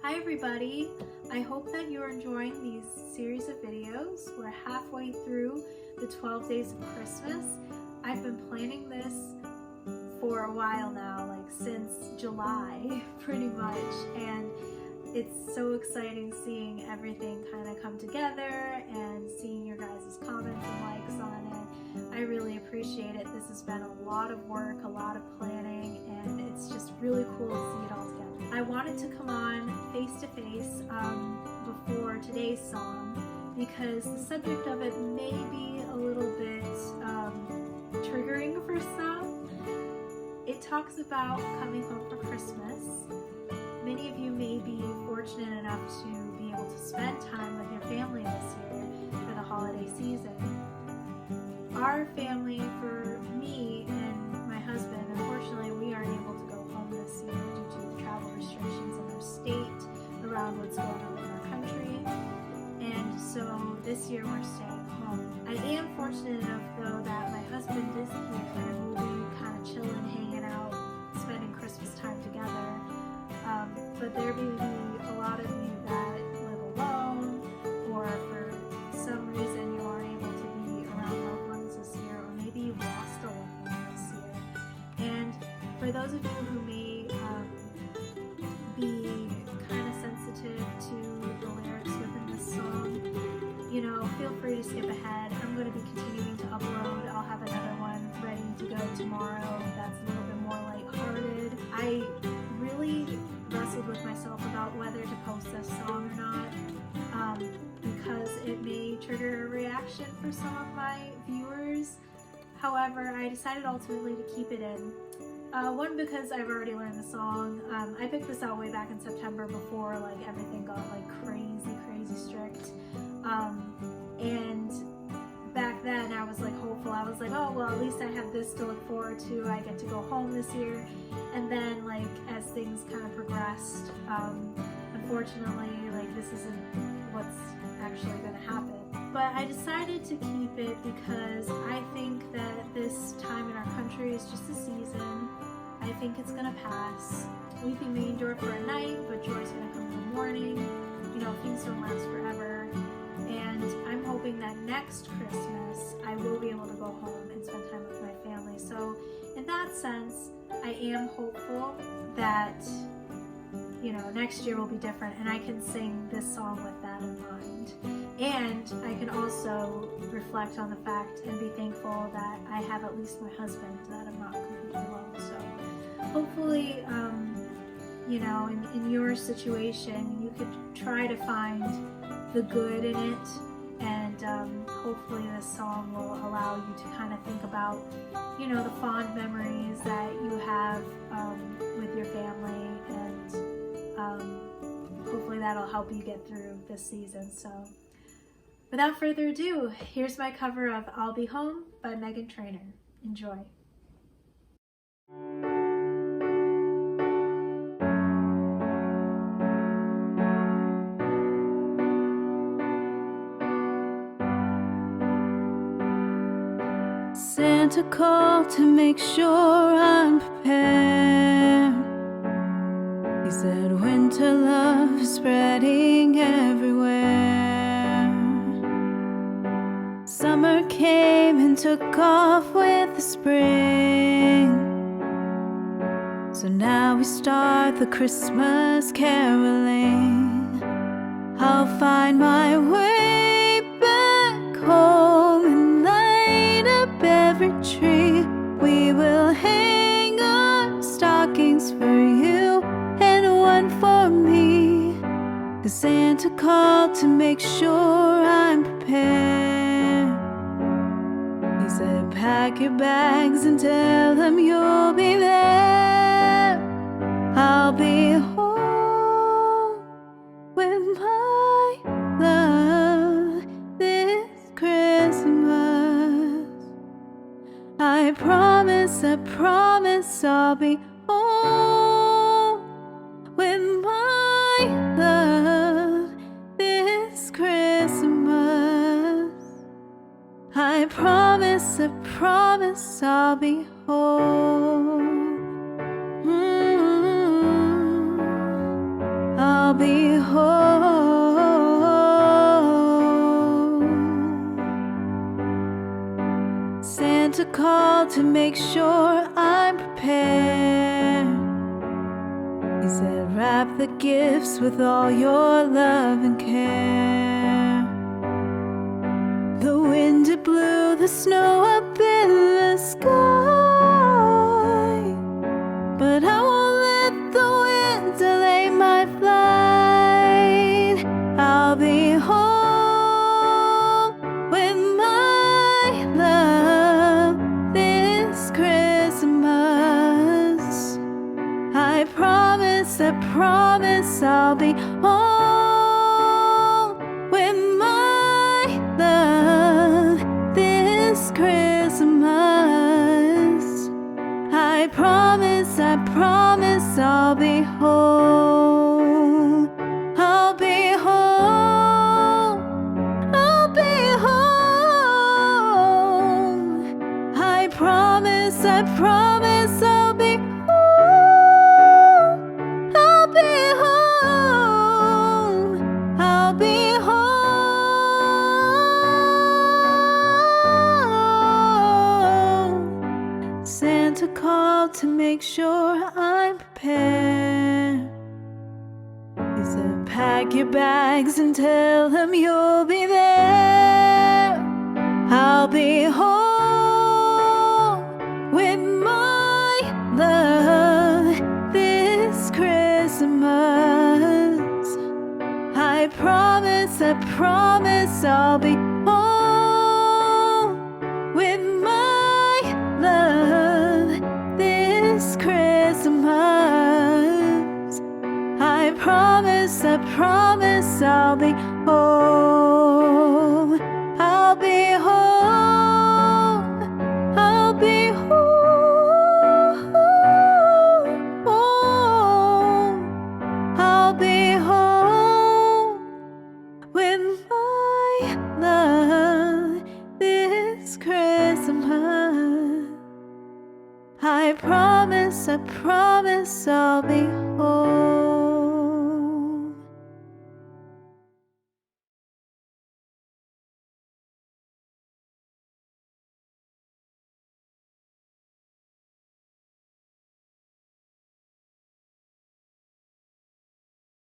Hi everybody, I hope that you're enjoying these series of videos. We're halfway through the 12 days of Christmas. I've been planning this for a while now, like since July pretty much, and it's so exciting seeing everything kind of come together and seeing your guys' comments and likes on it. I really appreciate it. This has been a lot of work, a lot of planning, and it's just really cool to see it all together. I wanted to come on face to face before today's song because the subject of it may be a little bit triggering for some. It talks about coming home for Christmas. Many of you may be fortunate enough to be able to spend time with your family this year for the holiday season. Our family, for me and my husband, unfortunately we aren't able to go home this year due to the travel restrictions in our state around what's going on in our country, and so this year we're staying home. I am fortunate enough though that my husband is here and we'll be kind of chilling, hanging out, spending Christmas time together. But there may be a lot of you that live alone, or for some reason you aren't able to be around loved ones this year, or maybe you've lost a loved one this year. And for those of you who may be kind of sensitive to the lyrics within this song, you know, feel free to skip ahead. I'm going to be continuing to upload. I'll have another one ready to go tomorrow that's a little bit more lighthearted. I really wrestled with myself about whether to post this song or not, because it may trigger a reaction for some of my viewers. However, I decided ultimately to keep it in. One, because I've already learned the song. I picked this out way back in September before like everything got like crazy strict. And back then I was like hopeful. I was like, oh well, at least I have this to look forward to. I get to go home this year. And then like as things kind of progressed, unfortunately like this isn't what's actually going to happen. But I decided to keep it because I think that this time in our country is just a season. I think it's going to pass. Weeping may endure for a night, but joy's going to come in the morning. You know, things don't last forever. And I'm hoping that next Christmas I will be able to go home and spend time with my family. So in that sense, I am hopeful that, you know, next year will be different and I can sing this song with that in mind. And I can also reflect on the fact and be thankful that I have at least my husband, that I'm not completely alone. So hopefully, you know, in your situation, you could try to find the good in it, and hopefully this song will allow you to kind of think about, you know, the fond memories that you have with your family, and hopefully that'll help you get through this season. So without further ado, here's my cover of I'll Be Home by Meghan Trainor. Enjoy. Santa called to make sure I'm prepared. He said winter love is spreading everywhere. Summer came and took off with the spring. So now we start the Christmas caroling. I'll find my way back home and light up every tree. We will hang our stockings for you and one for me, 'cause Santa called to make sure I'm prepared. He said pack your bags and tell them you'll be there. I'll be home with my love this Christmas. I promise I'll be home with my love this Christmas. I promise I'll be home. I'll be be home. Santa called to make sure I'm prepared. He said, wrap the gifts with all your love and care. The wind it blew the snow up in the sky, but I won't let the wind delay my flight. I'll be home with my love this Christmas. I promise I'll be home with my love this Christmas. I promise I'll be home. I'll be home. I'll be home. I promise I'll be home. I'll be home. I'll be home. Santa called to make sure I'm prepared. He said, pack your bags and tell him you'll be there. I'll be home with my love this Christmas. I promise I'll be home with my love this Christmas. I promise I'll be home. I'll be home. I'll be home. I'll be home with my love this Christmas. I promise I'll be home.